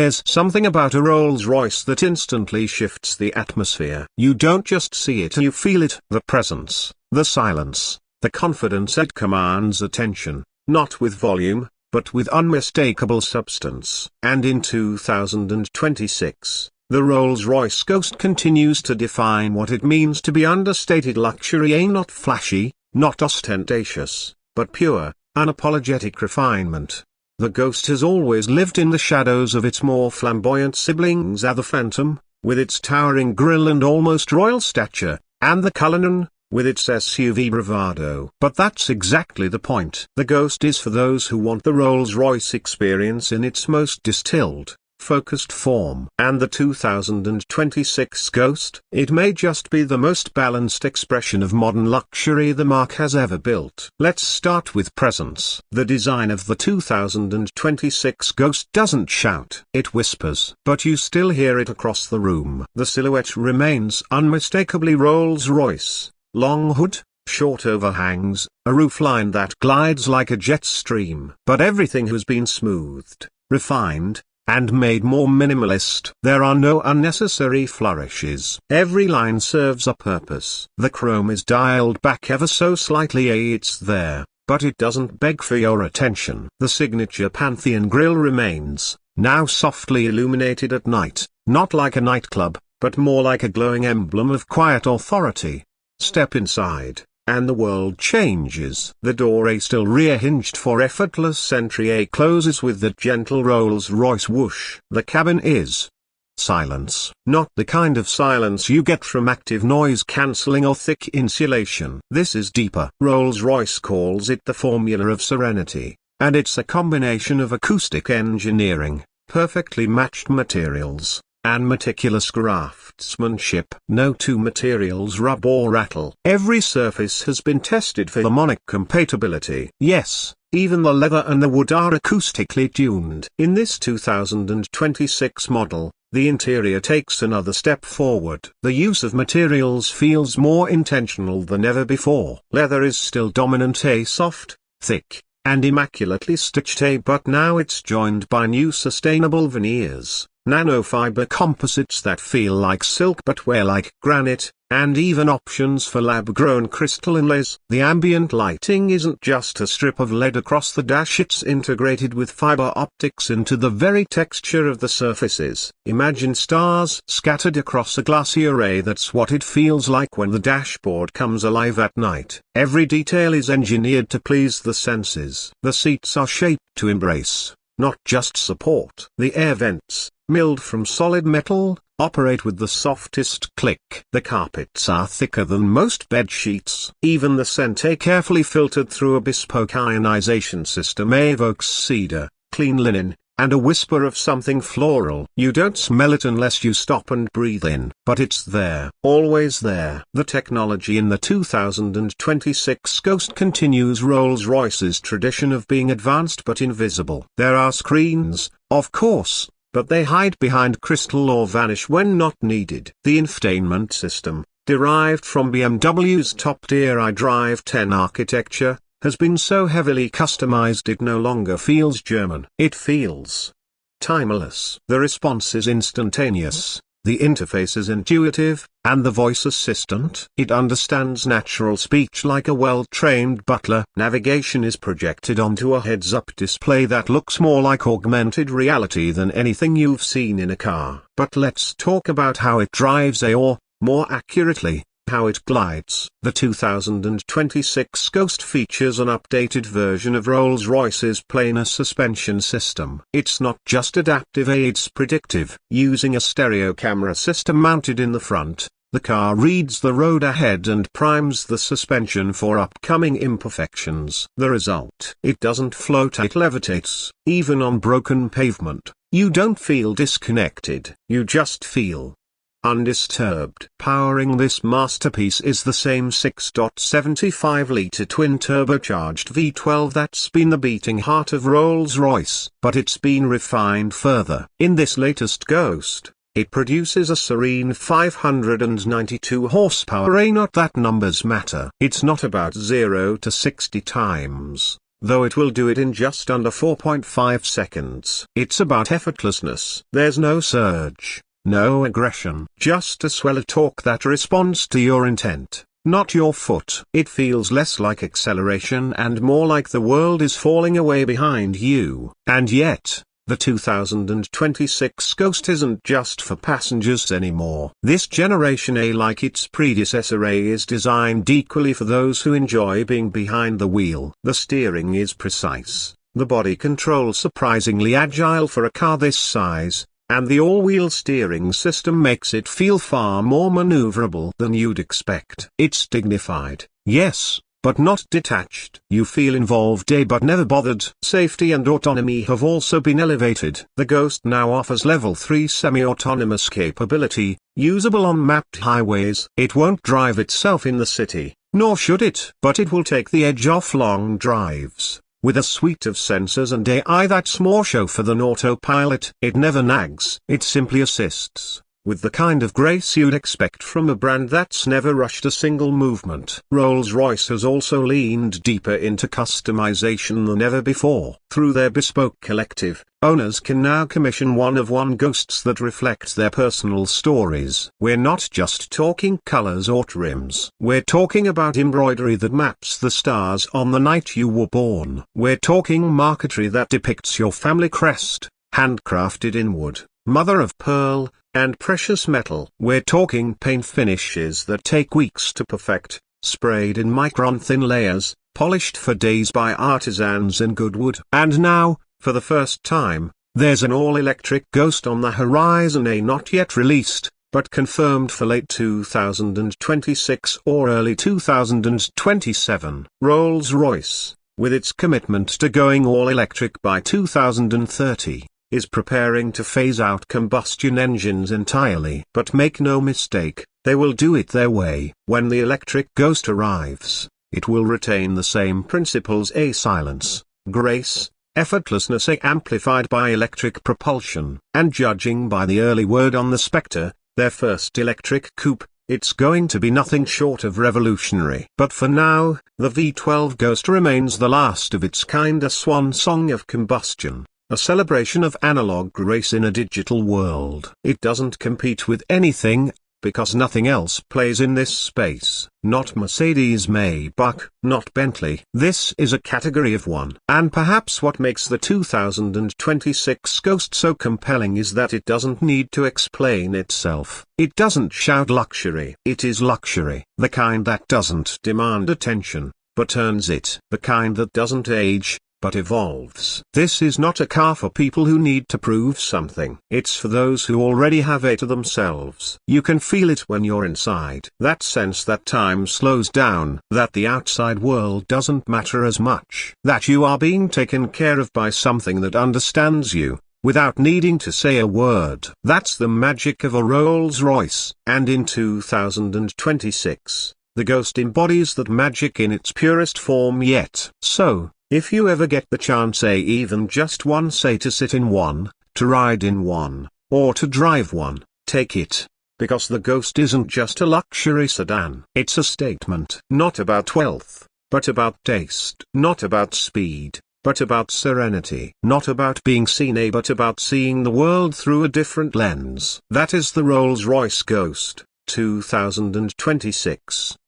There's something about a Rolls-Royce that instantly shifts the atmosphere. You don't just see it, you feel it. The presence, the silence, the confidence. It commands attention, not with volume, but with unmistakable substance. And in 2026, the Rolls-Royce Ghost continues to define what it means to be understated luxury. Not flashy, not ostentatious, but pure, unapologetic refinement. The Ghost has always lived in the shadows of its more flamboyant siblings, the Phantom, with its towering grille and almost royal stature, and the Cullinan, with its SUV bravado. But that's exactly the point. The Ghost is for those who want the Rolls-Royce experience in its most distilled, focused form. And the 2026 Ghost? It may just be the most balanced expression of modern luxury the marque has ever built. Let's start with presence. The design of the 2026 Ghost doesn't shout, it whispers. But you still hear it across the room. The silhouette remains unmistakably Rolls-Royce. Long hood, short overhangs, a roofline that glides like a jet stream. But everything has been smoothed, refined, and made more minimalist. There are no unnecessary flourishes. Every line serves a purpose. The chrome is dialed back ever so slightly. It's there, but it doesn't beg for your attention. The signature Pantheon grille remains, now softly illuminated at night, not like a nightclub, but more like a glowing emblem of quiet authority. Step inside, and the world changes. The door still rear-hinged for effortless entry closes with that gentle Rolls-Royce whoosh. The cabin is silence. Not the kind of silence you get from active noise cancelling or thick insulation. This is deeper. Rolls-Royce calls it the formula of serenity, and it's a combination of acoustic engineering, perfectly matched materials, and meticulous craftsmanship. No two materials rub or rattle. Every surface has been tested for harmonic compatibility. Yes, even the leather and the wood are acoustically tuned. In this 2026 model, the interior takes another step forward. The use of materials feels more intentional than ever before. Leather is still dominant, soft, thick, and immaculately stitched, but now it's joined by new sustainable veneers, nanofiber composites that feel like silk but wear like granite, and even options for lab-grown crystal inlays. The ambient lighting isn't just a strip of LED across the dash, it's integrated with fiber optics into the very texture of the surfaces. Imagine stars scattered across a glassy array. That's what it feels like when the dashboard comes alive at night. Every detail is engineered to please the senses. The seats are shaped to embrace, not just support. The air vents, milled from solid metal, operate with the softest click. The carpets are thicker than most bed sheets. Even the scent, carefully filtered through a bespoke ionization system, evokes cedar, clean linen, and a whisper of something floral. You don't smell it unless you stop and breathe in, but it's there, always there. The technology in the 2026 Ghost continues Rolls-Royce's tradition of being advanced but invisible. There are screens, of course, but they hide behind crystal or vanish when not needed. The infotainment system, derived from BMW's top-tier iDrive 10 architecture, has been so heavily customized it no longer feels German. It feels timeless. The response is instantaneous, the interface is intuitive, and the voice assistant, it understands natural speech like a well-trained butler. Navigation is projected onto a heads-up display that looks more like augmented reality than anything you've seen in a car. But let's talk about how it drives, or, more accurately, how it glides. The 2026 Ghost features an updated version of Rolls-Royce's planar suspension system. It's not just adaptive, it's predictive. Using a stereo camera system mounted in the front, the car reads the road ahead and primes the suspension for upcoming imperfections. The result: it doesn't float, it levitates. Even on broken pavement, you don't feel disconnected, you just feel undisturbed. Powering this masterpiece is the same 6.75-litre twin-turbocharged V12 that's been the beating heart of Rolls-Royce, but it's been refined further. In this latest Ghost, it produces a serene 592 horsepower. Not that numbers matter. It's not about 0 to 60 times, though it will do it in just under 4.5 seconds. It's about effortlessness. There's no surge, no aggression, just a swell of torque that responds to your intent, not your foot. It feels less like acceleration and more like the world is falling away behind you. And yet, the 2026 Ghost isn't just for passengers anymore. This Generation A, like its predecessor A, is designed equally for those who enjoy being behind the wheel. The steering is precise, the body control surprisingly agile for a car this size, and the all-wheel steering system makes it feel far more maneuverable than you'd expect. It's dignified, yes, but not detached. You feel involved but never bothered. Safety and autonomy have also been elevated. The Ghost now offers level 3 semi-autonomous capability, usable on mapped highways. It won't drive itself in the city, nor should it, but it will take the edge off long drives. With a suite of sensors and AI that's more chauffeur than autopilot. It never nags, it simply assists, with the kind of grace you'd expect from a brand that's never rushed a single movement. Rolls-Royce has also leaned deeper into customization than ever before. Through their Bespoke collective, owners can now commission one-of-one Ghosts that reflect their personal stories. We're not just talking colors or trims. We're talking about embroidery that maps the stars on the night you were born. We're talking marquetry that depicts your family crest, handcrafted in wood, mother of pearl, and precious metal. We're talking paint finishes that take weeks to perfect, sprayed in micron-thin layers, polished for days by artisans in Goodwood. And now, for the first time, there's an all-electric Ghost on the horizon, a not yet released, but confirmed for late 2026 or early 2027. Rolls-Royce, with its commitment to going all-electric by 2030, is preparing to phase out combustion engines entirely. But make no mistake, they will do it their way. When the electric Ghost arrives, it will retain the same principles: a silence, grace, effortlessness amplified by electric propulsion. And judging by the early word on the Spectre, their first electric coupe, it's going to be nothing short of revolutionary. But for now, the V12 Ghost remains the last of its kind, a swan song of combustion, a celebration of analog grace in a digital world. It doesn't compete with anything, because nothing else plays in this space. Not Mercedes Maybach, not Bentley. This is a category of one. And perhaps what makes the 2026 Ghost so compelling is that it doesn't need to explain itself. It doesn't shout luxury. It is luxury. The kind that doesn't demand attention, but earns it. The kind that doesn't age, but evolves. This is not a car for people who need to prove something. It's for those who already have it to themselves. You can feel it when you're inside. That sense that time slows down, that the outside world doesn't matter as much, that you are being taken care of by something that understands you, without needing to say a word. That's the magic of a Rolls-Royce. And in 2026, the Ghost embodies that magic in its purest form yet. So, if you ever get the chance, even just once, to sit in one, to ride in one, or to drive one, take it. Because the Ghost isn't just a luxury sedan. It's a statement. Not about wealth, but about taste. Not about speed, but about serenity. Not about being seen, but about seeing the world through a different lens. That is the Rolls-Royce Ghost, 2026.